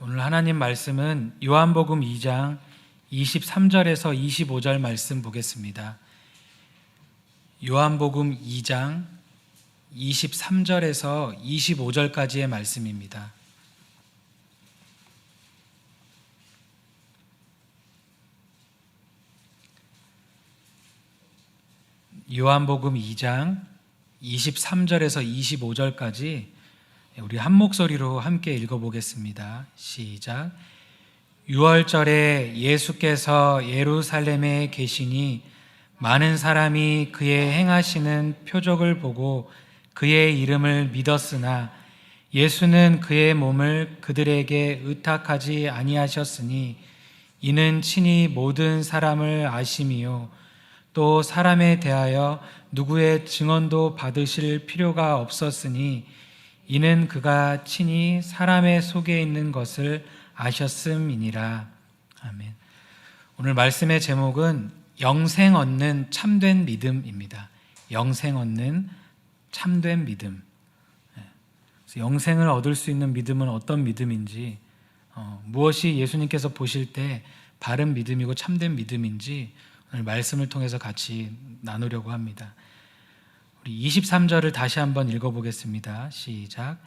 오늘 하나님 말씀은 요한복음 2장 23절에서 25절 말씀 보겠습니다. 요한복음 2장 23절에서 25절까지의 말씀입니다. 요한복음 2장 23절에서 25절까지 우리 한 목소리로 함께 읽어보겠습니다. 시작. 유월절에 예수께서 예루살렘에 계시니 많은 사람이 그의 행하시는 표적을 보고 그의 이름을 믿었으나 예수는 그의 몸을 그들에게 의탁하지 아니하셨으니 이는 친히 모든 사람을 아심이요 또 사람에 대하여 누구의 증언도 받으실 필요가 없었으니 이는 그가 친히 사람의 속에 있는 것을 아셨음이니라. 아멘. 오늘 말씀의 제목은 영생 얻는 참된 믿음입니다. 영생 얻는 참된 믿음. 영생을 얻을 수 있는 믿음은 어떤 믿음인지, 무엇이 예수님께서 보실 때 바른 믿음이고 참된 믿음인지 오늘 말씀을 통해서 같이 나누려고 합니다. 우리 23절을 다시 한번 읽어보겠습니다. 시작.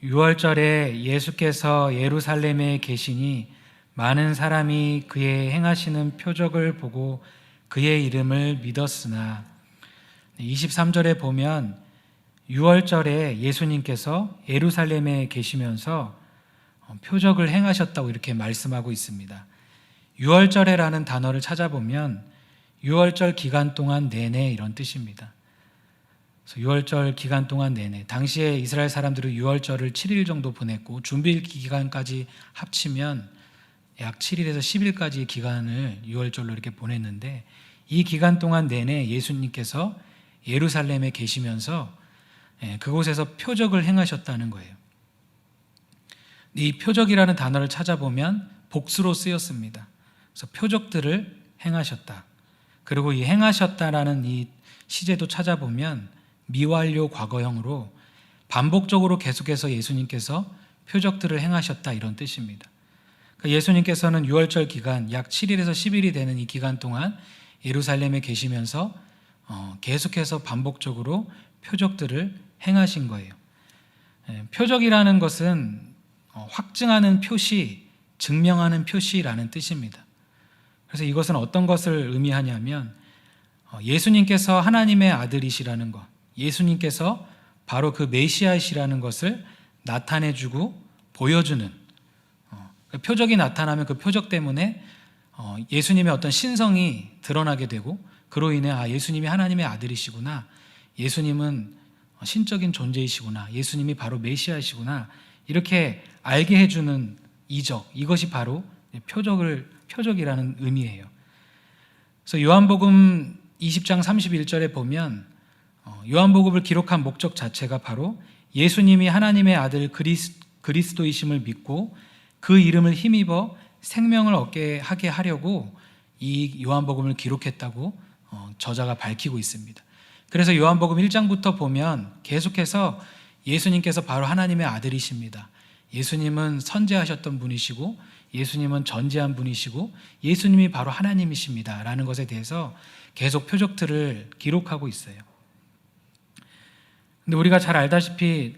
유월절에 예수께서 예루살렘에 계시니 많은 사람이 그의 행하시는 표적을 보고 그의 이름을 믿었으나 23절에 보면 유월절에 예수님께서 예루살렘에 계시면서 표적을 행하셨다고 이렇게 말씀하고 있습니다. 유월절에라는 단어를 찾아보면 유월절 기간 동안 내내 이런 뜻입니다. 유월절 기간 동안 내내, 당시에 이스라엘 사람들은 유월절을 7일 정도 보냈고 준비 기간까지 합치면 약 7일에서 10일까지의 기간을 유월절로 이렇게 보냈는데, 이 기간 동안 내내 예수님께서 예루살렘에 계시면서 그곳에서 표적을 행하셨다는 거예요. 이 표적이라는 단어를 찾아보면 복수로 쓰였습니다. 그래서 표적들을 행하셨다. 그리고 이 행하셨다라는 이 시제도 찾아보면 미완료 과거형으로 반복적으로 계속해서 예수님께서 표적들을 행하셨다, 이런 뜻입니다. 그러니까 예수님께서는 유월절 기간 약 7일에서 10일이 되는 이 기간 동안 예루살렘에 계시면서 계속해서 반복적으로 표적들을 행하신 거예요. 표적이라는 것은 확증하는 표시, 증명하는 표시라는 뜻입니다. 그래서 이것은 어떤 것을 의미하냐면 예수님께서 하나님의 아들이시라는 것, 예수님께서 바로 그 메시아이시라는 것을 나타내주고 보여주는, 표적이 나타나면 그 표적 때문에 예수님의 어떤 신성이 드러나게 되고, 그로 인해 예수님이 하나님의 아들이시구나, 예수님은 신적인 존재이시구나, 예수님이 바로 메시아이시구나, 이렇게 알게 해주는 이적, 이것이 바로 표적이라는 의미예요. 그래서 요한복음 20장 31절에 보면 요한복음을 기록한 목적 자체가 바로 예수님이 하나님의 아들 그리스도이심을 믿고 그 이름을 힘입어 생명을 얻게 하게 하려고 이 요한복음을 기록했다고 저자가 밝히고 있습니다. 그래서 요한복음 1장부터 보면 계속해서 예수님께서 바로 하나님의 아들이십니다, 예수님은 선지하셨던 분이시고 예수님은 전지한 분이시고 예수님이 바로 하나님이십니다 라는 것에 대해서 계속 표적들을 기록하고 있어요. 근데 우리가 잘 알다시피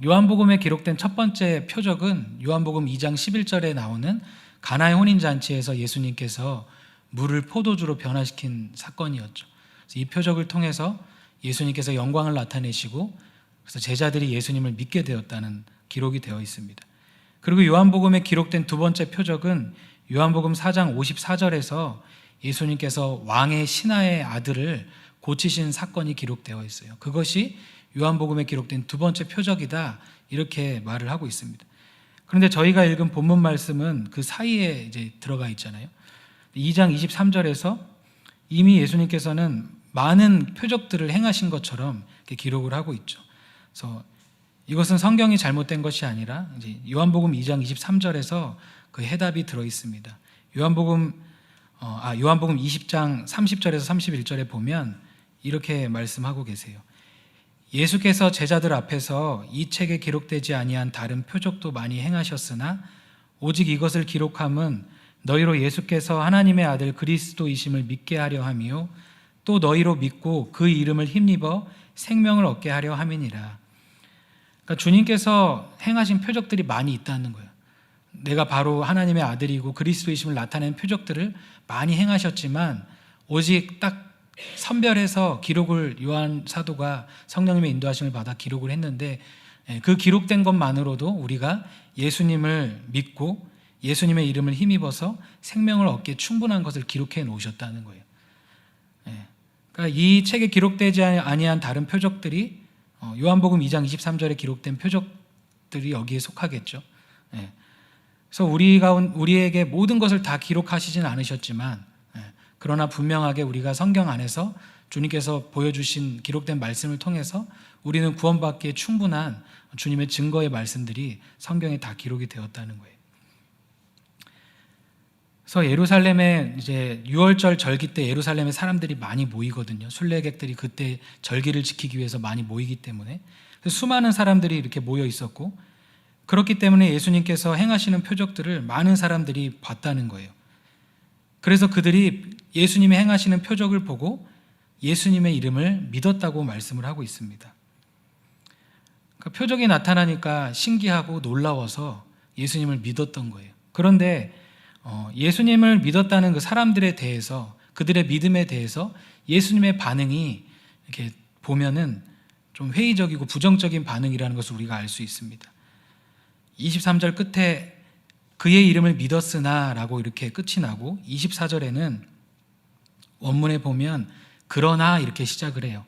요한복음에 기록된 첫 번째 표적은 요한복음 2장 11절에 나오는 가나의 혼인잔치에서 예수님께서 물을 포도주로 변화시킨 사건이었죠. 그래서 이 표적을 통해서 예수님께서 영광을 나타내시고 그래서 제자들이 예수님을 믿게 되었다는 기록이 되어 있습니다. 그리고 요한복음에 기록된 두 번째 표적은 요한복음 4장 54절에서 예수님께서 왕의 신하의 아들을 고치신 사건이 기록되어 있어요. 그것이 요한복음에 기록된 두 번째 표적이다, 이렇게 말을 하고 있습니다. 그런데 저희가 읽은 본문 말씀은 그 사이에 이제 들어가 있잖아요. 2장 23절에서 이미 예수님께서는 많은 표적들을 행하신 것처럼 이렇게 기록을 하고 있죠. 그래서 이것은 성경이 잘못된 것이 아니라 이제 요한복음 2장 23절에서 그 해답이 들어 있습니다. 요한복음 20장 30절에서 31절에 보면 이렇게 말씀하고 계세요. 예수께서 제자들 앞에서 이 책에 기록되지 아니한 다른 표적도 많이 행하셨으나 오직 이것을 기록함은 너희로 예수께서 하나님의 아들 그리스도이심을 믿게 하려 함이요 또 너희로 믿고 그 이름을 힘입어 생명을 얻게 하려 함이니라. 그러니까 주님께서 행하신 표적들이 많이 있다는 거예요. 내가 바로 하나님의 아들이고 그리스도이심을 나타내는 표적들을 많이 행하셨지만 오직 딱 선별해서 기록을 요한 사도가 성령님의 인도하심을 받아 기록을 했는데 그 기록된 것만으로도 우리가 예수님을 믿고 예수님의 이름을 힘입어서 생명을 얻기에 충분한 것을 기록해 놓으셨다는 거예요. 그러니까 이 책에 기록되지 아니한 다른 표적들이 요한복음 2장 23절에 기록된 표적들이 여기에 속하겠죠. 그래서 우리에게 모든 것을 다 기록하시진 않으셨지만 그러나 분명하게 우리가 성경 안에서 주님께서 보여주신 기록된 말씀을 통해서 우리는 구원받기에 충분한 주님의 증거의 말씀들이 성경에 다 기록이 되었다는 거예요. 그래서 예루살렘에 이제 6월절 절기 때 예루살렘에 사람들이 많이 모이거든요. 순례객들이 그때 절기를 지키기 위해서 많이 모이기 때문에 수많은 사람들이 이렇게 모여 있었고 그렇기 때문에 예수님께서 행하시는 표적들을 많은 사람들이 봤다는 거예요. 그래서 그들이 예수님이 행하시는 표적을 보고 예수님의 이름을 믿었다고 말씀을 하고 있습니다. 그러니까 표적이 나타나니까 신기하고 놀라워서 예수님을 믿었던 거예요. 그런데 예수님을 믿었다는 그 사람들에 대해서 그들의 믿음에 대해서 예수님의 반응이 이렇게 보면은 좀 회의적이고 부정적인 반응이라는 것을 우리가 알 수 있습니다. 23절 끝에 그의 이름을 믿었으나 라고 이렇게 끝이 나고 24절에는 원문에 보면 그러나 이렇게 시작을 해요.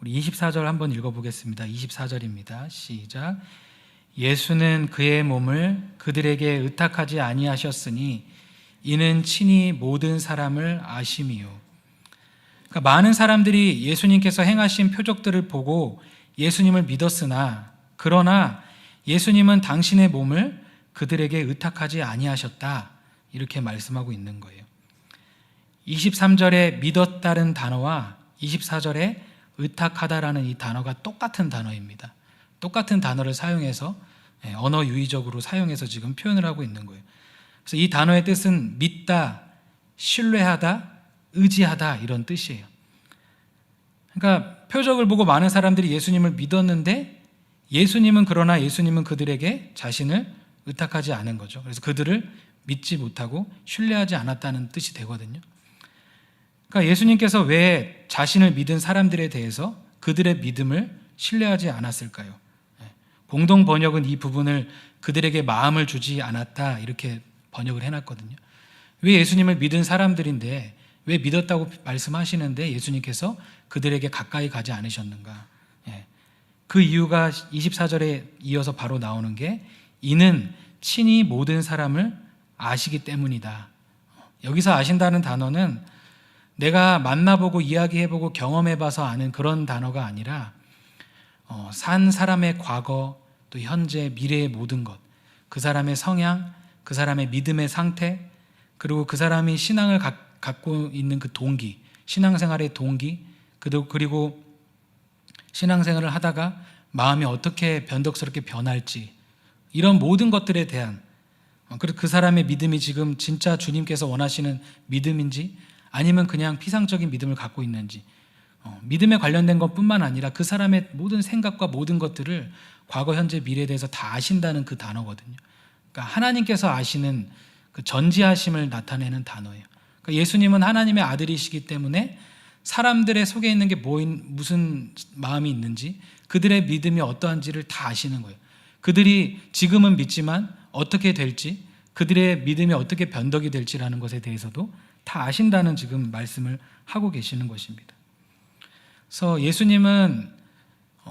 우리 24절 한번 읽어보겠습니다. 24절입니다. 시작. 예수는 그의 몸을 그들에게 의탁하지 아니하셨으니 이는 친히 모든 사람을 아심이요. 그러니까 많은 사람들이 예수님께서 행하신 표적들을 보고 예수님을 믿었으나 그러나 예수님은 당신의 몸을 그들에게 의탁하지 아니하셨다 이렇게 말씀하고 있는 거예요. 23절에 믿었다는 단어와 24절에 의탁하다라는 이 단어가 똑같은 단어입니다. 똑같은 단어를 사용해서 언어 유의적으로 사용해서 지금 표현을 하고 있는 거예요. 그래서 이 단어의 뜻은 믿다, 신뢰하다, 의지하다 이런 뜻이에요. 그러니까 표적을 보고 많은 사람들이 예수님을 믿었는데 그러나 예수님은 그들에게 자신을 의탁하지 않은 거죠. 그래서 그들을 믿지 못하고 신뢰하지 않았다는 뜻이 되거든요. 그러니까 예수님께서 왜 자신을 믿은 사람들에 대해서 그들의 믿음을 신뢰하지 않았을까요? 공동 번역은 이 부분을 그들에게 마음을 주지 않았다 이렇게 번역을 해놨거든요. 왜 예수님을 믿은 사람들인데 왜 믿었다고 말씀하시는데 예수님께서 그들에게 가까이 가지 않으셨는가? 그 이유가 24절에 이어서 바로 나오는 게 이는 친히 모든 사람을 아시기 때문이다. 여기서 아신다는 단어는 내가 만나보고 이야기해보고 경험해봐서 아는 그런 단어가 아니라 산 사람의 과거, 또 현재, 미래의 모든 것, 그 사람의 성향, 그 사람의 믿음의 상태, 그리고 그 사람이 신앙을 갖고 있는 그 동기, 신앙생활의 동기, 그리고 신앙생활을 하다가 마음이 어떻게 변덕스럽게 변할지 이런 모든 것들에 대한 그리고 그 사람의 믿음이 지금 진짜 주님께서 원하시는 믿음인지 아니면 그냥 피상적인 믿음을 갖고 있는지 믿음에 관련된 것뿐만 아니라 그 사람의 모든 생각과 모든 것들을 과거, 현재, 미래에 대해서 다 아신다는 그 단어거든요. 그러니까 하나님께서 아시는 그 전지하심을 나타내는 단어예요. 그러니까 예수님은 하나님의 아들이시기 때문에 사람들의 속에 있는 게 무슨 마음이 있는지 그들의 믿음이 어떠한지를 다 아시는 거예요. 그들이 지금은 믿지만 어떻게 될지 그들의 믿음이 어떻게 변덕이 될지라는 것에 대해서도 다 아신다는 지금 말씀을 하고 계시는 것입니다. 그래서 예수님은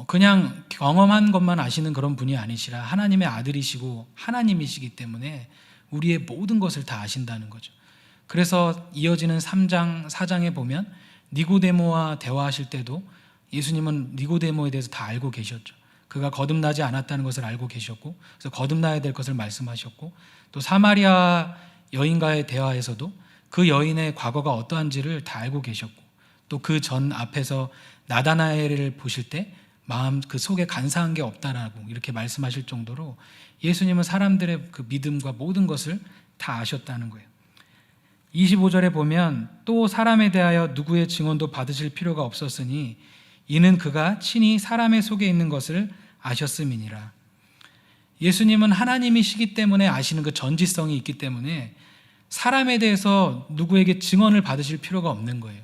그냥 경험한 것만 아시는 그런 분이 아니시라 하나님의 아들이시고 하나님이시기 때문에 우리의 모든 것을 다 아신다는 거죠. 그래서 이어지는 3장, 4장에 보면 니고데모와 대화하실 때도 예수님은 니고데모에 대해서 다 알고 계셨죠. 그가 거듭나지 않았다는 것을 알고 계셨고 그래서 거듭나야 될 것을 말씀하셨고 또 사마리아 여인과의 대화에서도 그 여인의 과거가 어떠한지를 다 알고 계셨고 또 그 전 앞에서 나다나엘을 보실 때 마음 그 속에 간사한 게 없다라고 이렇게 말씀하실 정도로 예수님은 사람들의 그 믿음과 모든 것을 다 아셨다는 거예요. 25절에 보면 또 사람에 대하여 누구의 증언도 받으실 필요가 없었으니 이는 그가 친히 사람의 속에 있는 것을 아셨음이니라. 예수님은 하나님이시기 때문에 아시는 그 전지성이 있기 때문에 사람에 대해서 누구에게 증언을 받으실 필요가 없는 거예요.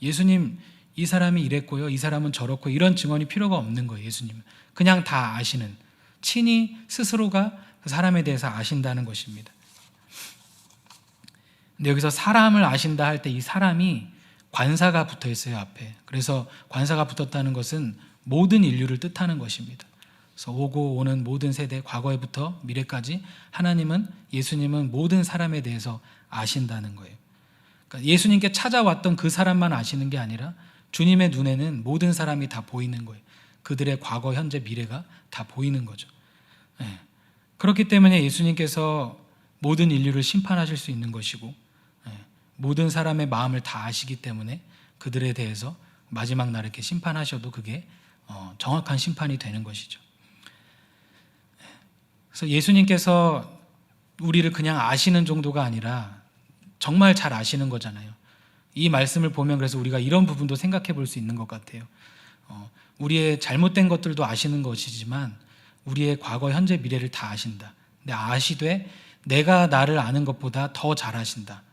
예수님, 이 사람이 이랬고요, 이 사람은 저렇고 이런 증언이 필요가 없는 거예요. 예수님은 그냥 다 아시는, 친히 스스로가 그 사람에 대해서 아신다는 것입니다. 근데 여기서 사람을 아신다 할 때 이 사람이 관사가 붙어 있어요, 앞에. 그래서 관사가 붙었다는 것은 모든 인류를 뜻하는 것입니다. 그래서 오고 오는 모든 세대, 과거에부터 미래까지 하나님은, 예수님은 모든 사람에 대해서 아신다는 거예요. 그러니까 예수님께 찾아왔던 그 사람만 아시는 게 아니라 주님의 눈에는 모든 사람이 다 보이는 거예요. 그들의 과거, 현재, 미래가 다 보이는 거죠. 네. 그렇기 때문에 예수님께서 모든 인류를 심판하실 수 있는 것이고, 모든 사람의 마음을 다 아시기 때문에 그들에 대해서 마지막 날 이렇게 심판하셔도 그게 정확한 심판이 되는 것이죠. 그래서 예수님께서 우리를 그냥 아시는 정도가 아니라 정말 잘 아시는 거잖아요. 이 말씀을 보면 그래서 우리가 이런 부분도 생각해 볼 수 있는 것 같아요. 우리의 잘못된 것들도 아시는 것이지만 우리의 과거, 현재, 미래를 다 아신다. 근데 아시되 내가 나를 아는 것보다 더 잘 아신다.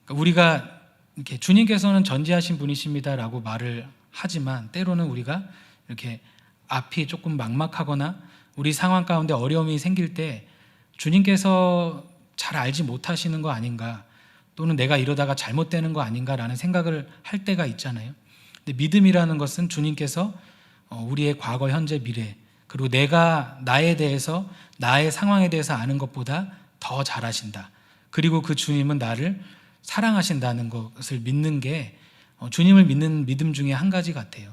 우리가 이렇게 주님께서는 전지하신 분이십니다라고 말을 하지만 때로는 우리가 이렇게 앞이 조금 막막하거나 우리 상황 가운데 어려움이 생길 때 주님께서 잘 알지 못하시는 거 아닌가, 또는 내가 이러다가 잘못되는 거 아닌가라는 생각을 할 때가 있잖아요. 근데 믿음이라는 것은 주님께서 우리의 과거, 현재, 미래, 그리고 내가 나에 대해서, 나의 상황에 대해서 아는 것보다 더 잘 아신다. 그리고 그 주님은 나를 사랑하신다는 것을 믿는 게 주님을 믿는 믿음 중에 한 가지 같아요.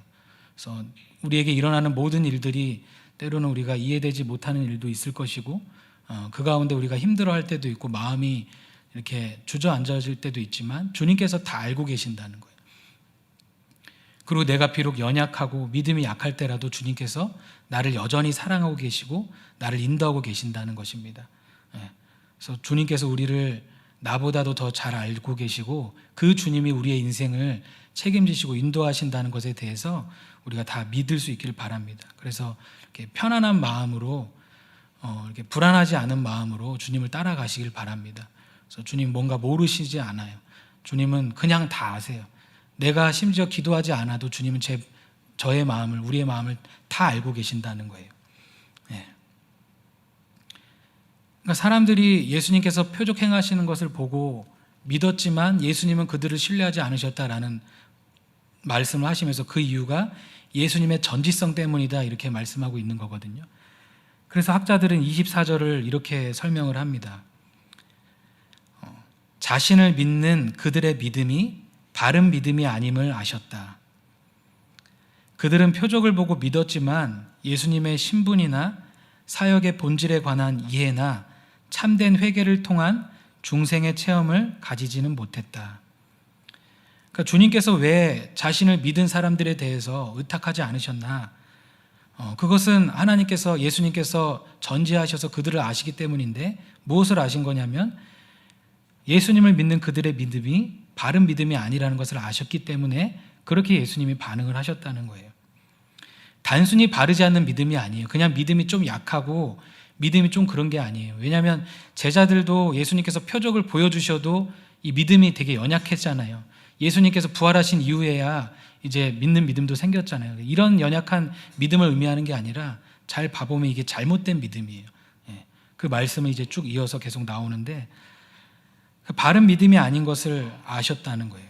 그래서 우리에게 일어나는 모든 일들이 때로는 우리가 이해되지 못하는 일도 있을 것이고, 그 가운데 우리가 힘들어할 때도 있고 마음이 이렇게 주저앉아질 때도 있지만 주님께서 다 알고 계신다는 거예요. 그리고 내가 비록 연약하고 믿음이 약할 때라도 주님께서 나를 여전히 사랑하고 계시고 나를 인도하고 계신다는 것입니다. 그래서 주님께서 우리를 나보다도 더 잘 알고 계시고 그 주님이 우리의 인생을 책임지시고 인도하신다는 것에 대해서 우리가 다 믿을 수 있기를 바랍니다. 그래서 이렇게 편안한 마음으로, 이렇게 불안하지 않은 마음으로 주님을 따라가시길 바랍니다. 그래서 주님 뭔가 모르시지 않아요. 주님은 그냥 다 아세요. 내가 심지어 기도하지 않아도 주님은 저의 마음을, 우리의 마음을 다 알고 계신다는 거예요. 네. 그러니까 사람들이 예수님께서 표적 행하시는 것을 보고 믿었지만 예수님은 그들을 신뢰하지 않으셨다라는 말씀을 하시면서 그 이유가 예수님의 전지성 때문이다 이렇게 말씀하고 있는 거거든요. 그래서 학자들은 24절을 이렇게 설명을 합니다. 자신을 믿는 그들의 믿음이 바른 믿음이 아님을 아셨다. 그들은 표적을 보고 믿었지만 예수님의 신분이나 사역의 본질에 관한 이해나 참된 회개를 통한 중생의 체험을 가지지는 못했다. 그러니까 주님께서 왜 자신을 믿은 사람들에 대해서 의탁하지 않으셨나? 그것은 하나님께서, 예수님께서 전지하셔서 그들을 아시기 때문인데 무엇을 아신 거냐면 예수님을 믿는 그들의 믿음이 바른 믿음이 아니라는 것을 아셨기 때문에 그렇게 예수님이 반응을 하셨다는 거예요. 단순히 바르지 않는 믿음이 아니에요. 그냥 믿음이 좀 약하고 믿음이 좀 그런 게 아니에요. 왜냐하면 제자들도 예수님께서 표적을 보여주셔도 이 믿음이 되게 연약했잖아요. 예수님께서 부활하신 이후에야 이제 믿는 믿음도 생겼잖아요. 이런 연약한 믿음을 의미하는 게 아니라 잘 봐보면 이게 잘못된 믿음이에요. 그 말씀을 이제 쭉 이어서 계속 나오는데 바른 믿음이 아닌 것을 아셨다는 거예요.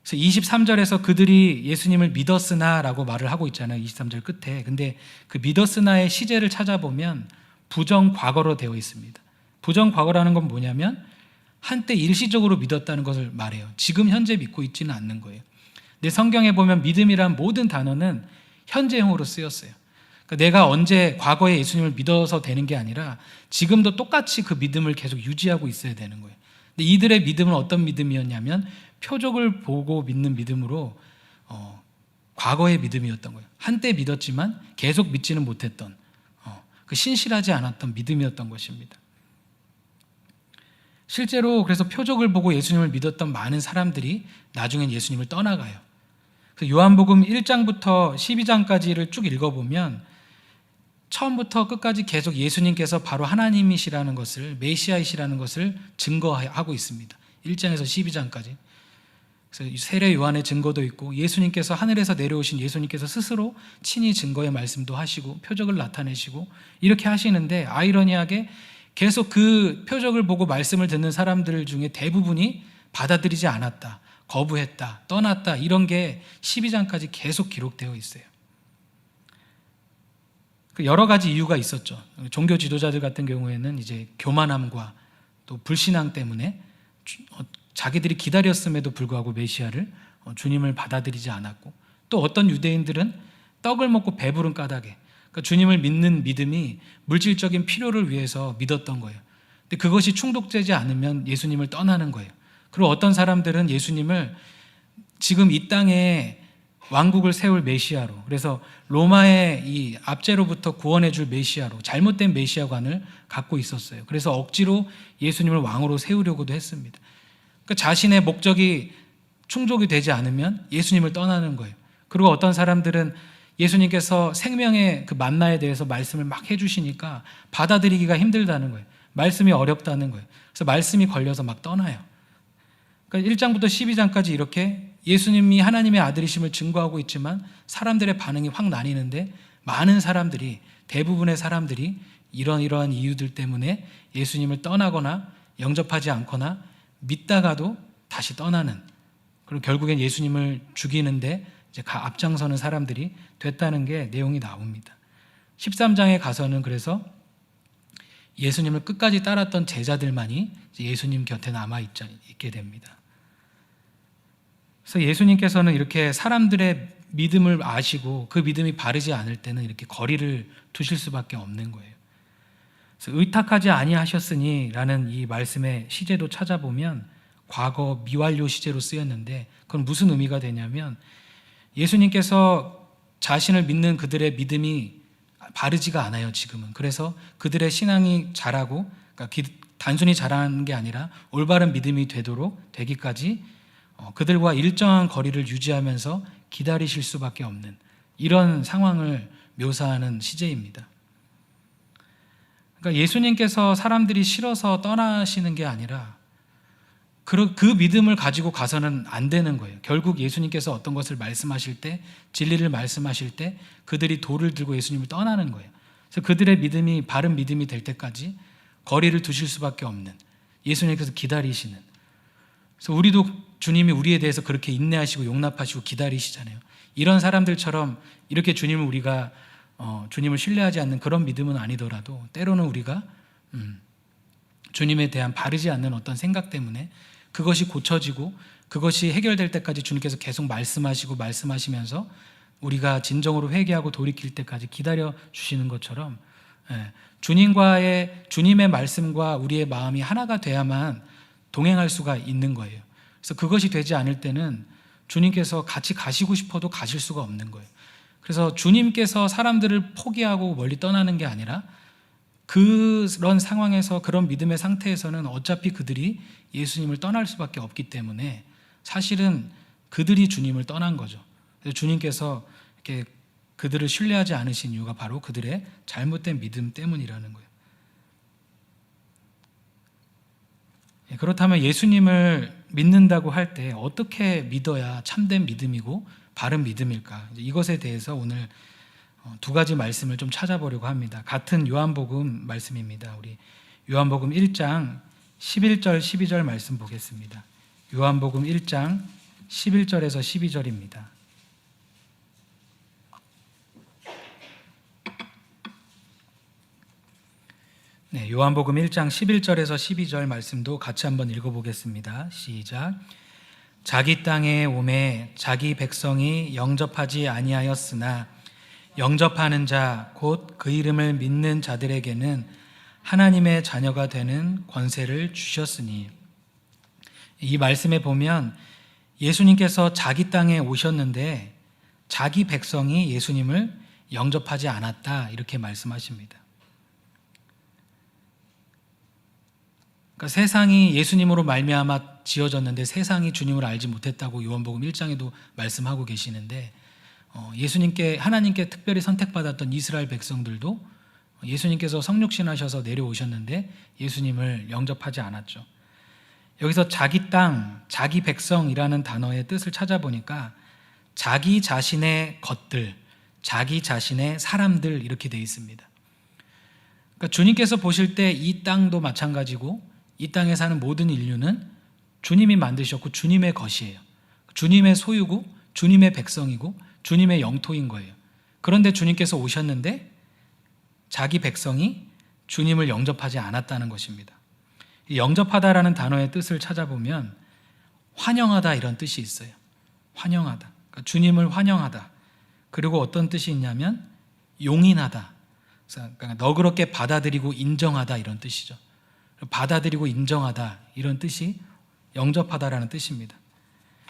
그래서 23절에서 그들이 예수님을 믿었으나 라고 말을 하고 있잖아요. 23절 끝에. 근데 그 믿었으나의 시제를 찾아보면 부정과거로 되어 있습니다. 부정과거라는 건 뭐냐면 한때 일시적으로 믿었다는 것을 말해요. 지금 현재 믿고 있지는 않는 거예요. 근데 성경에 보면 믿음이란 모든 단어는 현재형으로 쓰였어요. 그러니까 내가 언제 과거에 예수님을 믿어서 되는 게 아니라 지금도 똑같이 그 믿음을 계속 유지하고 있어야 되는 거예요. 근데 이들의 믿음은 어떤 믿음이었냐면 표적을 보고 믿는 믿음으로 과거의 믿음이었던 거예요. 한때 믿었지만 계속 믿지는 못했던 그 신실하지 않았던 믿음이었던 것입니다. 실제로 그래서 표적을 보고 예수님을 믿었던 많은 사람들이 나중엔 예수님을 떠나가요. 그래서 요한복음 1장부터 12장까지를 쭉 읽어보면 처음부터 끝까지 계속 예수님께서 바로 하나님이시라는 것을, 메시아이시라는 것을 증거하고 있습니다. 1장에서 12장까지. 그래서 세례 요한의 증거도 있고 예수님께서 하늘에서 내려오신 예수님께서 스스로 친히 증거의 말씀도 하시고 표적을 나타내시고 이렇게 하시는데, 아이러니하게 계속 그 표적을 보고 말씀을 듣는 사람들 중에 대부분이 받아들이지 않았다, 거부했다, 떠났다, 이런 게 12장까지 계속 기록되어 있어요. 여러 가지 이유가 있었죠. 종교 지도자들 같은 경우에는 이제 교만함과 또 불신앙 때문에 자기들이 기다렸음에도 불구하고 메시아를, 주님을 받아들이지 않았고, 또 어떤 유대인들은 떡을 먹고 배부른 까닭에, 그러니까 주님을 믿는 믿음이 물질적인 필요를 위해서 믿었던 거예요. 근데 그것이 충족되지 않으면 예수님을 떠나는 거예요. 그리고 어떤 사람들은 예수님을 지금 이 땅에 왕국을 세울 메시아로, 그래서 로마의 이 압제로부터 구원해 줄 메시아로, 잘못된 메시아관을 갖고 있었어요. 그래서 억지로 예수님을 왕으로 세우려고도 했습니다. 그러니까 자신의 목적이 충족이 되지 않으면 예수님을 떠나는 거예요. 그리고 어떤 사람들은 예수님께서 생명의 그 만나에 대해서 말씀을 막 해주시니까 받아들이기가 힘들다는 거예요. 말씀이 어렵다는 거예요. 그래서 말씀이 걸려서 막 떠나요. 그러니까 1장부터 12장까지 이렇게 예수님이 하나님의 아들이심을 증거하고 있지만 사람들의 반응이 확 나뉘는데, 많은 사람들이, 대부분의 사람들이 이러한 이유들 때문에 예수님을 떠나거나 영접하지 않거나 믿다가도 다시 떠나는, 그리고 결국엔 예수님을 죽이는데 이제 앞장서는 사람들이 됐다는 게 내용이 나옵니다. 13장에 가서는 그래서 예수님을 끝까지 따랐던 제자들만이 예수님 곁에 남아있게 됩니다. 그래서 예수님께서는 이렇게 사람들의 믿음을 아시고 그 믿음이 바르지 않을 때는 이렇게 거리를 두실 수밖에 없는 거예요. 그래서 의탁하지 아니하셨으니 라는 이 말씀의 시제도 찾아보면 과거 미완료 시제로 쓰였는데, 그건 무슨 의미가 되냐면 예수님께서 자신을 믿는 그들의 믿음이 바르지가 않아요, 지금은. 그래서 그들의 신앙이 자라고, 그러니까 단순히 자라는 게 아니라 올바른 믿음이 되기까지 그들과 일정한 거리를 유지하면서 기다리실 수밖에 없는 이런 상황을 묘사하는 시제입니다. 그러니까 예수님께서 사람들이 싫어서 떠나시는 게 아니라 그 믿음을 가지고 가서는 안 되는 거예요. 결국 예수님께서 어떤 것을 말씀하실 때, 진리를 말씀하실 때 그들이 돌을 들고 예수님을 떠나는 거예요. 그래서 그들의 믿음이 바른 믿음이 될 때까지 거리를 두실 수밖에 없는, 예수님께서 기다리시는. 그래서 우리도 주님이 우리에 대해서 그렇게 인내하시고 용납하시고 기다리시잖아요. 이런 사람들처럼 이렇게 우리가 주님을 신뢰하지 않는 그런 믿음은 아니더라도 때로는 우리가 주님에 대한 바르지 않는 어떤 생각 때문에 그것이 고쳐지고 그것이 해결될 때까지 주님께서 계속 말씀하시면서 우리가 진정으로 회개하고 돌이킬 때까지 기다려 주시는 것처럼, 주님의 말씀과 우리의 마음이 하나가 돼야만 동행할 수가 있는 거예요. 그래서 그것이 되지 않을 때는 주님께서 같이 가시고 싶어도 가실 수가 없는 거예요. 그래서 주님께서 사람들을 포기하고 멀리 떠나는 게 아니라 그런 상황에서, 그런 믿음의 상태에서는 어차피 그들이 예수님을 떠날 수밖에 없기 때문에 사실은 그들이 주님을 떠난 거죠. 그래서 주님께서 이렇게 그들을 신뢰하지 않으신 이유가 바로 그들의 잘못된 믿음 때문이라는 거예요. 그렇다면 예수님을 믿는다고 할 때 어떻게 믿어야 참된 믿음이고 바른 믿음일까? 이것에 대해서 오늘 두 가지 말씀을 좀 찾아보려고 합니다. 같은 요한복음 말씀입니다. 우리 요한복음 1장 11절 12절 말씀 보겠습니다. 요한복음 1장 11절에서 12절입니다. 네, 요한복음 1장 11절에서 12절 말씀도 같이 한번 읽어보겠습니다. 시작. 자기 땅에 오매 자기 백성이 영접하지 아니하였으나 영접하는 자 곧 그 이름을 믿는 자들에게는 하나님의 자녀가 되는 권세를 주셨으니. 이 말씀에 보면 예수님께서 자기 땅에 오셨는데 자기 백성이 예수님을 영접하지 않았다 이렇게 말씀하십니다. 그러니까 세상이 예수님으로 말미암아 지어졌는데 세상이 주님을 알지 못했다고 요한복음 1장에도 말씀하고 계시는데, 하나님께 특별히 선택받았던 이스라엘 백성들도 예수님께서 성육신하셔서 내려오셨는데 예수님을 영접하지 않았죠. 여기서 자기 땅, 자기 백성이라는 단어의 뜻을 찾아보니까 자기 자신의 것들, 자기 자신의 사람들 이렇게 되어 있습니다. 그러니까 주님께서 보실 때 이 땅도 마찬가지고 이 땅에 사는 모든 인류는 주님이 만드셨고 주님의 것이에요. 주님의 소유고 주님의 백성이고 주님의 영토인 거예요. 그런데 주님께서 오셨는데 자기 백성이 주님을 영접하지 않았다는 것입니다. 영접하다라는 단어의 뜻을 찾아보면 환영하다 이런 뜻이 있어요. 환영하다. 그러니까 주님을 환영하다. 그리고 어떤 뜻이 있냐면 용인하다. 그러니까 너그럽게 받아들이고 인정하다 이런 뜻이죠. 받아들이고 인정하다 이런 뜻이 영접하다라는 뜻입니다.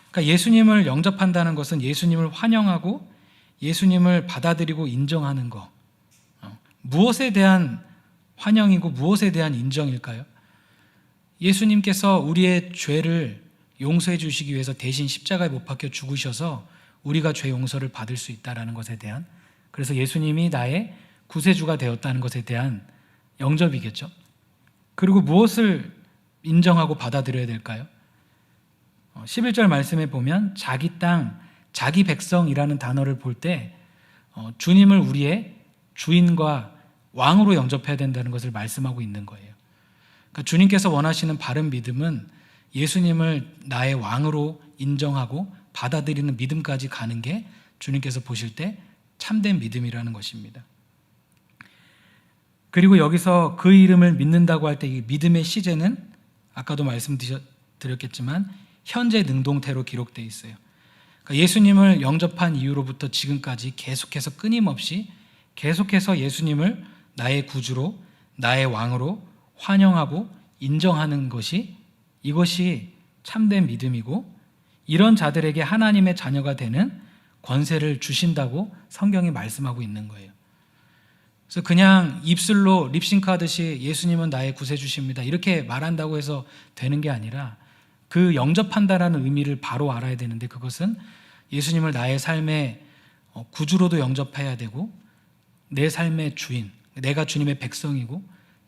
그러니까 예수님을 영접한다는 것은 예수님을 환영하고 예수님을 받아들이고 인정하는 것. 무엇에 대한 환영이고 무엇에 대한 인정일까요? 예수님께서 우리의 죄를 용서해 주시기 위해서 대신 십자가에 못 박혀 죽으셔서 우리가 죄 용서를 받을 수 있다는 것에 대한, 그래서 예수님이 나의 구세주가 되었다는 것에 대한 영접이겠죠. 그리고 무엇을 인정하고 받아들여야 될까요? 11절 말씀에 보면 자기 땅, 자기 백성이라는 단어를 볼 때 주님을 우리의 주인과 왕으로 영접해야 된다는 것을 말씀하고 있는 거예요. 그러니까 주님께서 원하시는 바른 믿음은 예수님을 나의 왕으로 인정하고 받아들이는 믿음까지 가는 게 주님께서 보실 때 참된 믿음이라는 것입니다. 그리고 여기서 그 이름을 믿는다고 할 때 이 믿음의 시제는 아까도 말씀드렸겠지만 현재 능동태로 기록되어 있어요. 그러니까 예수님을 영접한 이후로부터 지금까지 계속해서 끊임없이 계속해서 예수님을 나의 구주로 나의 왕으로 환영하고 인정하는 것이, 이것이 참된 믿음이고 이런 자들에게 하나님의 자녀가 되는 권세를 주신다고 성경이 말씀하고 있는 거예요. 그래서 그냥 입술로 립싱크하듯이 예수님은 나의 구세주십니다 이렇게 말한다고 해서 되는 게 아니라 그 영접한다라는 의미를 바로 알아야 되는데, 그것은 예수님을 나의 삶의 구주로도 영접해야 되고 내 삶의 주인, 내가 주님의 백성이고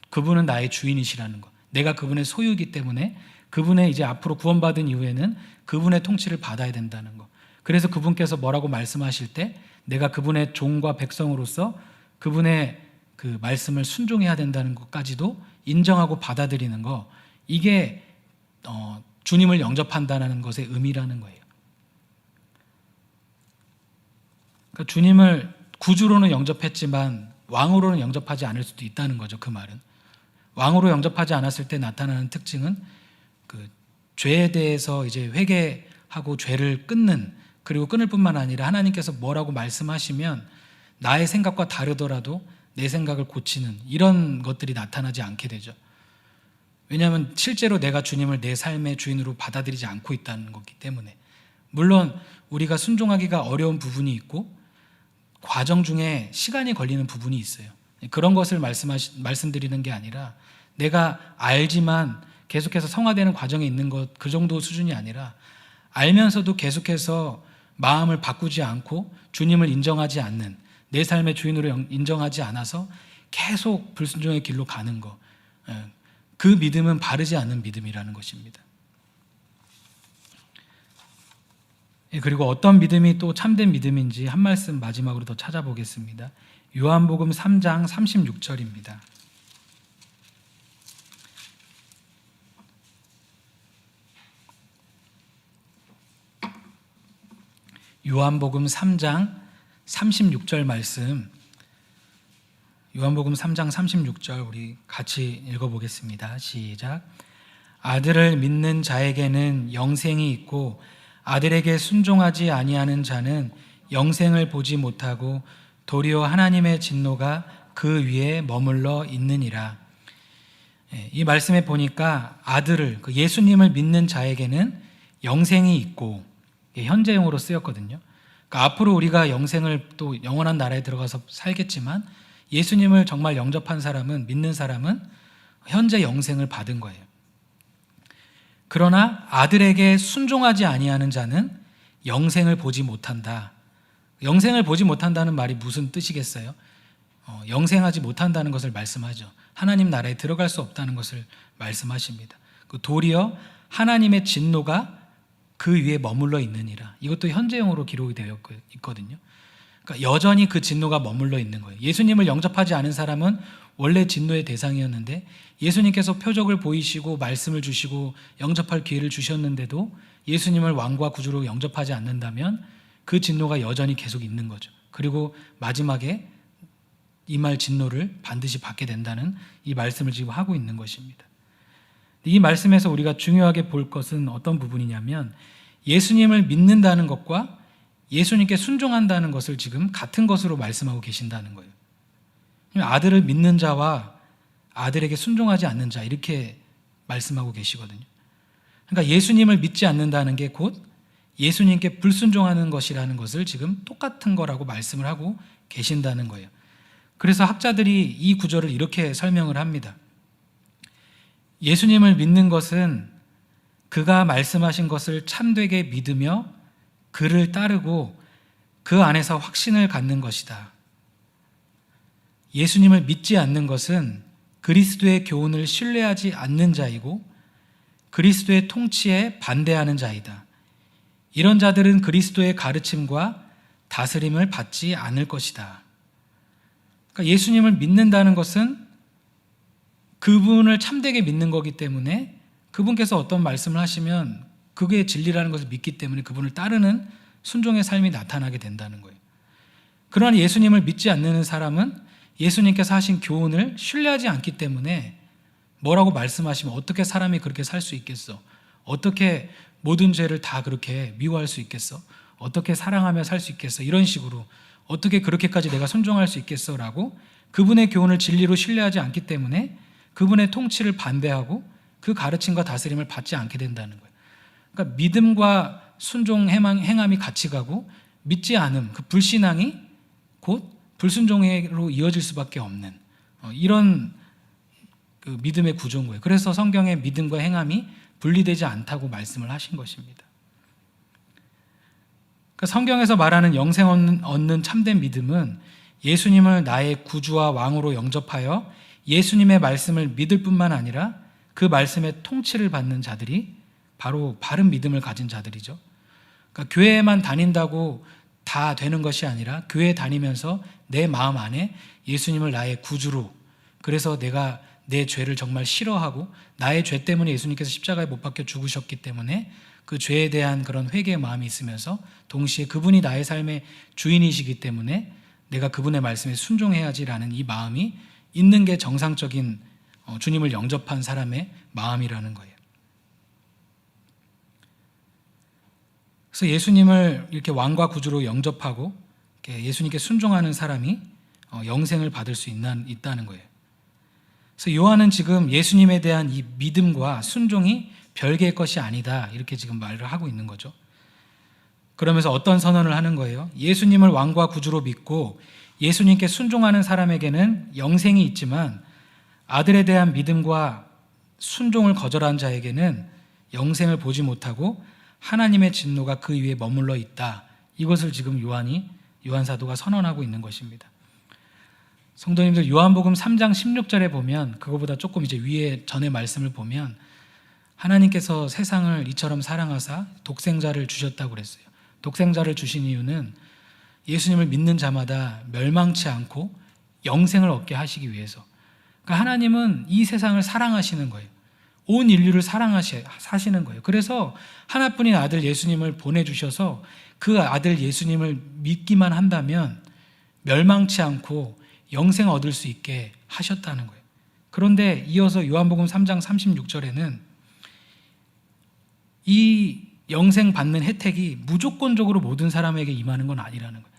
그분은 나의 주인이시라는 것, 내가 그분의 소유이기 때문에 그분의 이제 앞으로 구원받은 이후에는 그분의 통치를 받아야 된다는 것. 그래서 그분께서 뭐라고 말씀하실 때 내가 그분의 종과 백성으로서 그분의 그 말씀을 순종해야 된다는 것까지도 인정하고 받아들이는 거, 이게 주님을 영접한다는 것의 의미라는 거예요. 그러니까 주님을 구주로는 영접했지만 왕으로는 영접하지 않을 수도 있다는 거죠. 그 말은 왕으로 영접하지 않았을 때 나타나는 특징은 그 죄에 대해서 이제 회개하고 죄를 끊는, 그리고 끊을 뿐만 아니라 하나님께서 뭐라고 말씀하시면 나의 생각과 다르더라도 내 생각을 고치는 이런 것들이 나타나지 않게 되죠. 왜냐하면 실제로 내가 주님을 내 삶의 주인으로 받아들이지 않고 있다는 거기 때문에. 물론 우리가 순종하기가 어려운 부분이 있고 과정 중에 시간이 걸리는 부분이 있어요. 그런 것을 말씀드리는 게 아니라 내가 알지만 계속해서 성화되는 과정에 있는 것, 그 정도 수준이 아니라 알면서도 계속해서 마음을 바꾸지 않고 주님을 인정하지 않는, 내 삶의 주인으로 인정하지 않아서 계속 불순종의 길로 가는 것, 그 믿음은 바르지 않은 믿음이라는 것입니다. 그리고 어떤 믿음이 또 참된 믿음인지 한 말씀 마지막으로 더 찾아보겠습니다. 요한복음 3장 36절입니다. 요한복음 3장 36절 말씀, 요한복음 3장 36절 우리 같이 읽어보겠습니다. 시작. 아들을 믿는 자에게는 영생이 있고 아들에게 순종하지 아니하는 자는 영생을 보지 못하고 도리어 하나님의 진노가 그 위에 머물러 있느니라. 이 말씀에 보니까 아들을, 예수님을 믿는 자에게는 영생이 있고, 현재형으로 쓰였거든요. 그러니까 앞으로 우리가 영생을 또 영원한 나라에 들어가서 살겠지만 예수님을 정말 영접한 사람은, 믿는 사람은 현재 영생을 받은 거예요. 그러나 아들에게 순종하지 아니하는 자는 영생을 보지 못한다. 영생을 보지 못한다는 말이 무슨 뜻이겠어요? 영생하지 못한다는 것을 말씀하죠. 하나님 나라에 들어갈 수 없다는 것을 말씀하십니다. 도리어 하나님의 진노가 그 위에 머물러 있느니라. 이것도 현재형으로 기록이 되어 있거든요. 그러니까 여전히 그 진노가 머물러 있는 거예요. 예수님을 영접하지 않은 사람은 원래 진노의 대상이었는데 예수님께서 표적을 보이시고 말씀을 주시고 영접할 기회를 주셨는데도 예수님을 왕과 구주로 영접하지 않는다면 그 진노가 여전히 계속 있는 거죠. 그리고 마지막에 임할 진노를 반드시 받게 된다는 이 말씀을 지금 하고 있는 것입니다. 이 말씀에서 우리가 중요하게 볼 것은 어떤 부분이냐면 예수님을 믿는다는 것과 예수님께 순종한다는 것을 지금 같은 것으로 말씀하고 계신다는 거예요. 아들을 믿는 자와 아들에게 순종하지 않는 자, 이렇게 말씀하고 계시거든요. 그러니까 예수님을 믿지 않는다는 게 곧 예수님께 불순종하는 것이라는 것을 지금 똑같은 거라고 말씀을 하고 계신다는 거예요. 그래서 학자들이 이 구절을 이렇게 설명을 합니다. 예수님을 믿는 것은 그가 말씀하신 것을 참되게 믿으며 그를 따르고 그 안에서 확신을 갖는 것이다. 예수님을 믿지 않는 것은 그리스도의 교훈을 신뢰하지 않는 자이고 그리스도의 통치에 반대하는 자이다. 이런 자들은 그리스도의 가르침과 다스림을 받지 않을 것이다. 그러니까 예수님을 믿는다는 것은 그분을 참되게 믿는 거기 때문에 그분께서 어떤 말씀을 하시면 그게 진리라는 것을 믿기 때문에 그분을 따르는 순종의 삶이 나타나게 된다는 거예요. 그러나 예수님을 믿지 않는 사람은 예수님께서 하신 교훈을 신뢰하지 않기 때문에 뭐라고 말씀하시면 어떻게 사람이 그렇게 살 수 있겠어? 어떻게 모든 죄를 다 그렇게 미워할 수 있겠어? 어떻게 사랑하며 살 수 있겠어? 이런 식으로 어떻게 그렇게까지 내가 순종할 수 있겠어? 라고 그분의 교훈을 진리로 신뢰하지 않기 때문에 그분의 통치를 반대하고 그 가르침과 다스림을 받지 않게 된다는 거예요. 그러니까 믿음과 순종 행함이 같이 가고 믿지 않음, 그 불신앙이 곧 불순종으로 이어질 수밖에 없는 이런 그 믿음의 구조인 거예요. 그래서 성경에 믿음과 행함이 분리되지 않다고 말씀을 하신 것입니다. 그러니까 성경에서 말하는 영생 얻는 참된 믿음은 예수님을 나의 구주와 왕으로 영접하여 예수님의 말씀을 믿을 뿐만 아니라 그 말씀의 통치를 받는 자들이 바로 바른 믿음을 가진 자들이죠. 그러니까 교회에만 다닌다고 다 되는 것이 아니라 교회에 다니면서 내 마음 안에 예수님을 나의 구주로, 그래서 내가 내 죄를 정말 싫어하고 나의 죄 때문에 예수님께서 십자가에 못 박혀 죽으셨기 때문에 그 죄에 대한 그런 회개의 마음이 있으면서 동시에 그분이 나의 삶의 주인이시기 때문에 내가 그분의 말씀에 순종해야지라는 이 마음이 있는 게 정상적인 주님을 영접한 사람의 마음이라는 거예요. 그래서 예수님을 이렇게 왕과 구주로 영접하고 예수님께 순종하는 사람이 영생을 받을 수 있다는 거예요. 그래서 요한은 지금 예수님에 대한 이 믿음과 순종이 별개의 것이 아니다, 이렇게 지금 말을 하고 있는 거죠. 그러면서 어떤 선언을 하는 거예요? 예수님을 왕과 구주로 믿고 예수님께 순종하는 사람에게는 영생이 있지만 아들에 대한 믿음과 순종을 거절한 자에게는 영생을 보지 못하고 하나님의 진노가 그 위에 머물러 있다. 이것을 지금 요한 사도가 선언하고 있는 것입니다. 성도님들, 요한복음 3장 16절에 보면 그거보다 조금 이제 위에 전의 말씀을 보면 하나님께서 세상을 이처럼 사랑하사 독생자를 주셨다고 그랬어요. 독생자를 주신 이유는 예수님을 믿는 자마다 멸망치 않고 영생을 얻게 하시기 위해서. 그러니까 하나님은 이 세상을 사랑하시는 거예요. 온 인류를 사시는 거예요. 그래서 하나뿐인 아들 예수님을 보내주셔서 그 아들 예수님을 믿기만 한다면 멸망치 않고 영생 얻을 수 있게 하셨다는 거예요. 그런데 이어서 요한복음 3장 36절에는 이 영생 받는 혜택이 무조건적으로 모든 사람에게 임하는 건 아니라는 거예요.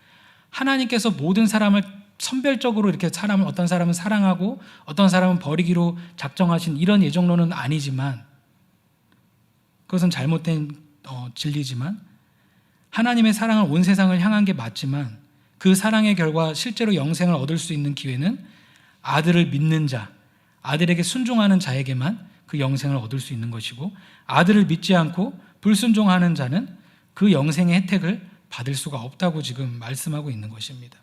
하나님께서 모든 사람을 선별적으로 이렇게 어떤 사람은 사랑하고 어떤 사람은 버리기로 작정하신 이런 예정론은 아니지만, 그것은 잘못된 진리지만 하나님의 사랑을 온 세상을 향한 게 맞지만 그 사랑의 결과 실제로 영생을 얻을 수 있는 기회는 아들을 믿는 자, 아들에게 순종하는 자에게만 그 영생을 얻을 수 있는 것이고, 아들을 믿지 않고 불순종하는 자는 그 영생의 혜택을 받을 수가 없다고 지금 말씀하고 있는 것입니다.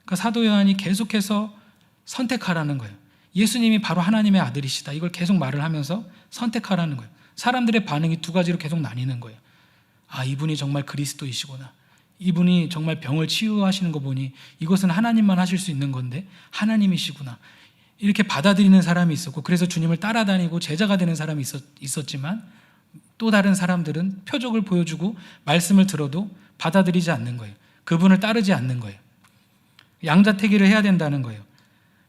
그러니까 사도 요한이 계속해서 선택하라는 거예요. 예수님이 바로 하나님의 아들이시다, 이걸 계속 말을 하면서 선택하라는 거예요. 사람들의 반응이 두 가지로 계속 나뉘는 거예요. 아, 이분이 정말 그리스도이시구나, 이분이 정말 병을 치유하시는 거 보니 이것은 하나님만 하실 수 있는 건데 하나님이시구나, 이렇게 받아들이는 사람이 있었고, 그래서 주님을 따라다니고 제자가 되는 사람이 있었지만, 또 다른 사람들은 표적을 보여주고 말씀을 들어도 받아들이지 않는 거예요. 그분을 따르지 않는 거예요. 양자택일을 해야 된다는 거예요.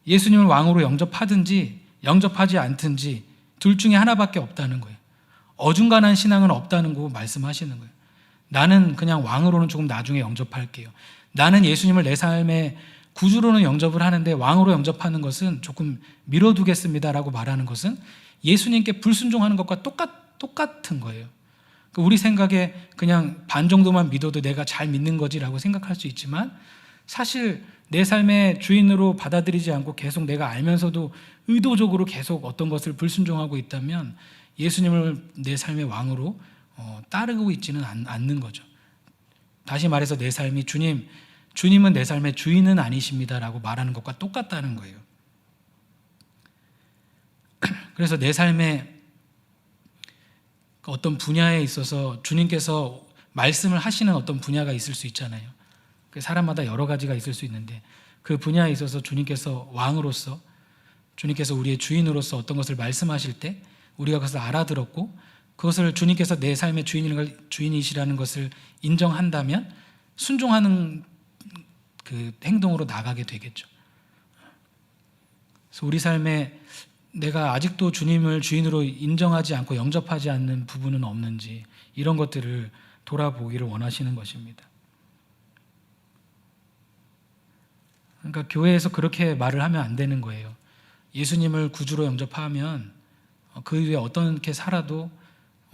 예수님을 왕으로 영접하든지 영접하지 않든지 둘 중에 하나밖에 없다는 거예요. 어중간한 신앙은 없다는 거 말씀하시는 거예요. 나는 그냥 왕으로는 조금 나중에 영접할게요. 나는 예수님을 내 삶의 구주로는 영접을 하는데 왕으로 영접하는 것은 조금 미뤄두겠습니다라고 말하는 것은 예수님께 불순종하는 것과 똑같은 거예요. 우리 생각에 그냥 반 정도만 믿어도 내가 잘 믿는 거지라고 생각할 수 있지만, 사실 내 삶의 주인으로 받아들이지 않고 계속 내가 알면서도 의도적으로 계속 어떤 것을 불순종하고 있다면 예수님을 내 삶의 왕으로 따르고 있지는 않는 거죠. 다시 말해서 내 삶이 주님은 내 삶의 주인은 아니십니다라고 말하는 것과 똑같다는 거예요. 그래서 내 삶의 어떤 분야에 있어서 주님께서 말씀을 하시는 어떤 분야가 있을 수 있잖아요. 사람마다 여러 가지가 있을 수 있는데, 그 분야에 있어서 주님께서 왕으로서, 주님께서 우리의 주인으로서 어떤 것을 말씀하실 때 우리가 그것을 알아들었고, 그것을 주님께서 내 삶의 주인이시라는 것을 인정한다면 순종하는 그 행동으로 나가게 되겠죠. 그래서 우리 삶에 내가 아직도 주님을 주인으로 인정하지 않고 영접하지 않는 부분은 없는지, 이런 것들을 돌아보기를 원하시는 것입니다. 그러니까 교회에서 그렇게 말을 하면 안 되는 거예요. 예수님을 구주로 영접하면 그 이후에 어떻게 살아도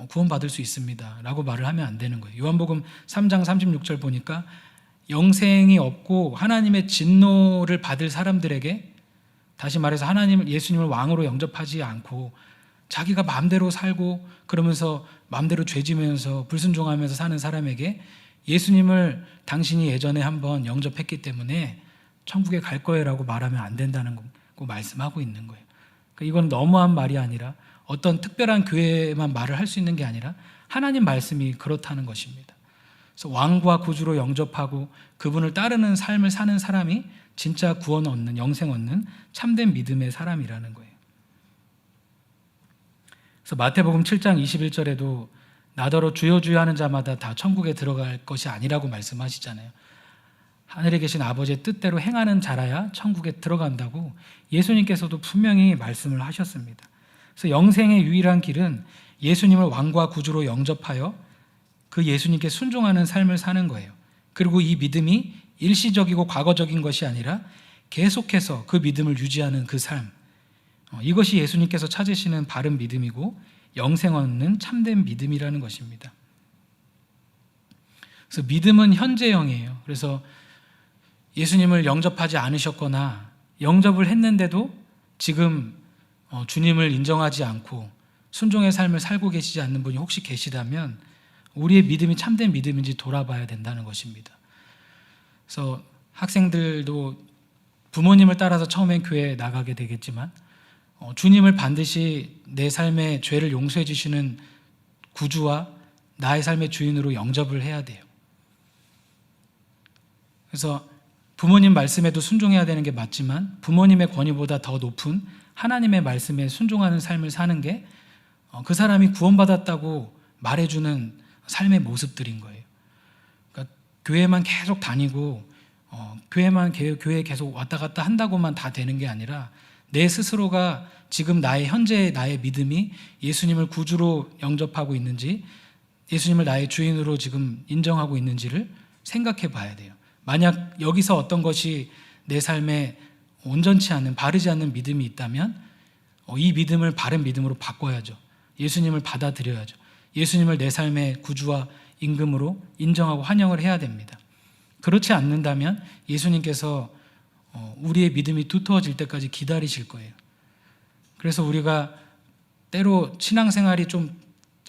구원받을 수 있습니다 라고 말을 하면 안 되는 거예요. 요한복음 3장 36절 보니까 영생이 없고 하나님의 진노를 받을 사람들에게, 다시 말해서 예수님을 왕으로 영접하지 않고 자기가 마음대로 살고 그러면서 마음대로 죄지면서 불순종하면서 사는 사람에게 예수님을 당신이 예전에 한번 영접했기 때문에 천국에 갈 거예요 라고 말하면 안 된다는 거 말씀하고 있는 거예요. 그러니까 이건 너무한 말이 아니라 어떤 특별한 교회만 말을 할 수 있는 게 아니라 하나님 말씀이 그렇다는 것입니다. 그래서 왕과 구주로 영접하고 그분을 따르는 삶을 사는 사람이 진짜 구원 얻는, 영생 얻는 참된 믿음의 사람이라는 거예요. 그래서 마태복음 7장 21절에도 나더러 주여 주여 하는 자마다 다 천국에 들어갈 것이 아니라고 말씀하시잖아요. 하늘에 계신 아버지의 뜻대로 행하는 자라야 천국에 들어간다고 예수님께서도 분명히 말씀을 하셨습니다. 그래서 영생의 유일한 길은 예수님을 왕과 구주로 영접하여 그 예수님께 순종하는 삶을 사는 거예요. 그리고 이 믿음이 일시적이고 과거적인 것이 아니라 계속해서 그 믿음을 유지하는 그 삶, 이것이 예수님께서 찾으시는 바른 믿음이고 영생 얻는 참된 믿음이라는 것입니다. 그래서 믿음은 현재형이에요. 그래서 예수님을 영접하지 않으셨거나 영접을 했는데도 지금 주님을 인정하지 않고 순종의 삶을 살고 계시지 않는 분이 혹시 계시다면 우리의 믿음이 참된 믿음인지 돌아봐야 된다는 것입니다. 그래서 학생들도 부모님을 따라서 처음엔 교회에 나가게 되겠지만 주님을 반드시 내 삶의 죄를 용서해 주시는 구주와 나의 삶의 주인으로 영접을 해야 돼요. 그래서 부모님 말씀에도 순종해야 되는 게 맞지만 부모님의 권위보다 더 높은 하나님의 말씀에 순종하는 삶을 사는 게 그 사람이 구원받았다고 말해주는 삶의 모습들인 거예요. 그러니까 교회만 계속 다니고 교회에 계속 왔다 갔다 한다고만 다 되는 게 아니라 내 스스로가 지금 현재의 나의 믿음이 예수님을 구주로 영접하고 있는지, 예수님을 나의 주인으로 지금 인정하고 있는지를 생각해 봐야 돼요. 만약 여기서 어떤 것이 내 삶에 온전치 않은, 바르지 않는 믿음이 있다면 이 믿음을 바른 믿음으로 바꿔야죠. 예수님을 받아들여야죠. 예수님을 내 삶의 구주와 임금으로 인정하고 환영을 해야 됩니다. 그렇지 않는다면 예수님께서 우리의 믿음이 두터워질 때까지 기다리실 거예요. 그래서 우리가 때로 신앙생활이 좀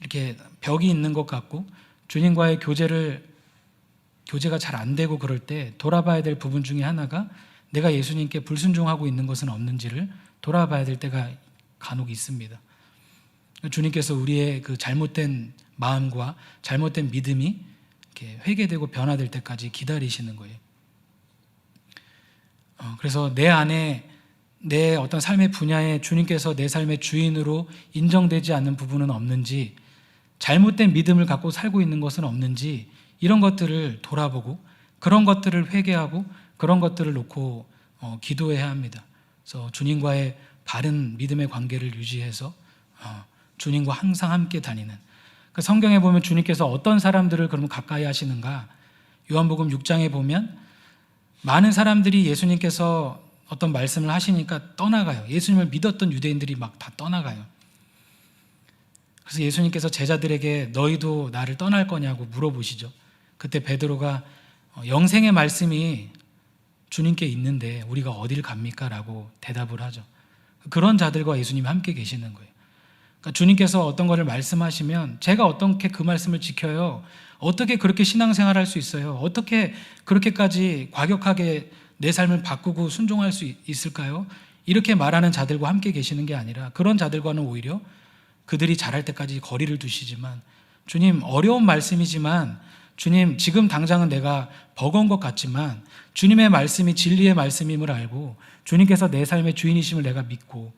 이렇게 벽이 있는 것 같고 주님과의 교제가 잘 안 되고 그럴 때 돌아봐야 될 부분 중에 하나가 내가 예수님께 불순종하고 있는 것은 없는지를 돌아봐야 될 때가 간혹 있습니다. 주님께서 우리의 그 잘못된 마음과 잘못된 믿음이 이렇게 회개되고 변화될 때까지 기다리시는 거예요. 그래서 내 안에 내 어떤 삶의 분야에 주님께서 내 삶의 주인으로 인정되지 않는 부분은 없는지, 잘못된 믿음을 갖고 살고 있는 것은 없는지, 이런 것들을 돌아보고 그런 것들을 회개하고 그런 것들을 놓고 기도해야 합니다. 그래서 주님과의 바른 믿음의 관계를 유지해서 주님과 항상 함께 다니는, 그 성경에 보면 주님께서 어떤 사람들을 그러면 가까이 하시는가? 요한복음 6장에 보면 많은 사람들이 예수님께서 어떤 말씀을 하시니까 떠나가요. 예수님을 믿었던 유대인들이 막 다 떠나가요. 그래서 예수님께서 제자들에게 너희도 나를 떠날 거냐고 물어보시죠. 그때 베드로가 영생의 말씀이 주님께 있는데 우리가 어딜 갑니까? 라고 대답을 하죠. 그런 자들과 예수님이 함께 계시는 거예요. 그러니까 주님께서 어떤 것을 말씀하시면 제가 어떻게 그 말씀을 지켜요? 어떻게 그렇게 신앙생활할 수 있어요? 어떻게 그렇게까지 과격하게 내 삶을 바꾸고 순종할 수 있을까요? 이렇게 말하는 자들과 함께 계시는 게 아니라 그런 자들과는 오히려 그들이 잘할 때까지 거리를 두시지만, 주님 어려운 말씀이지만 주님 지금 당장은 내가 버거운 것 같지만 주님의 말씀이 진리의 말씀임을 알고 주님께서 내 삶의 주인이심을 내가 믿고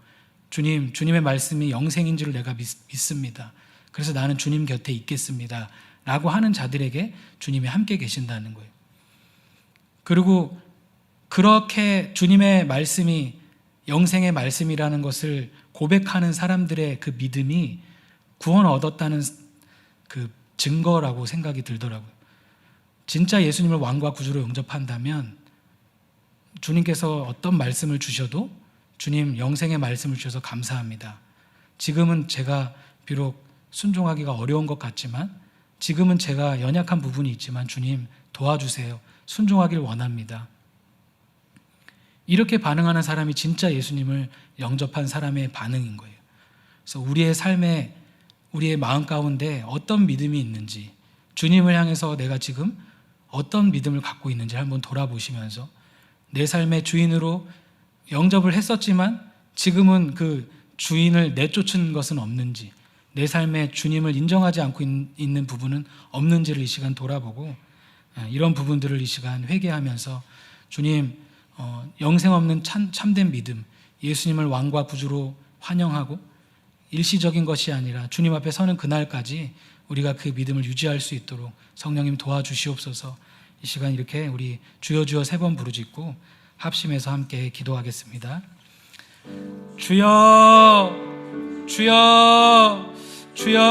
주님의 말씀이 영생인 줄을 내가 믿습니다. 그래서 나는 주님 곁에 있겠습니다 라고 하는 자들에게 주님이 함께 계신다는 거예요. 그리고 그렇게 주님의 말씀이 영생의 말씀이라는 것을 고백하는 사람들의 그 믿음이 구원을 얻었다는 그 증거라고 생각이 들더라고요. 진짜 예수님을 왕과 구주로 영접한다면 주님께서 어떤 말씀을 주셔도 주님 영생의 말씀을 주셔서 감사합니다. 지금은 제가 비록 순종하기가 어려운 것 같지만, 지금은 제가 연약한 부분이 있지만 주님 도와주세요. 순종하길 원합니다. 이렇게 반응하는 사람이 진짜 예수님을 영접한 사람의 반응인 거예요. 그래서 우리의 삶에, 우리의 마음 가운데 어떤 믿음이 있는지, 주님을 향해서 내가 지금 어떤 믿음을 갖고 있는지 한번 돌아보시면서 내 삶의 주인으로 영접을 했었지만 지금은 그 주인을 내쫓은 것은 없는지, 내 삶에 주님을 인정하지 않고 있는 부분은 없는지를 이 시간 돌아보고, 이런 부분들을 이 시간 회개하면서 주님 영생 없는 참된 믿음, 예수님을 왕과 구주로 환영하고 일시적인 것이 아니라 주님 앞에 서는 그날까지 우리가 그 믿음을 유지할 수 있도록 성령님 도와주시옵소서. 이 시간 이렇게 우리 주여 주여 3번 부르짖고 합심해서 함께 기도하겠습니다. 주여 주여 주여.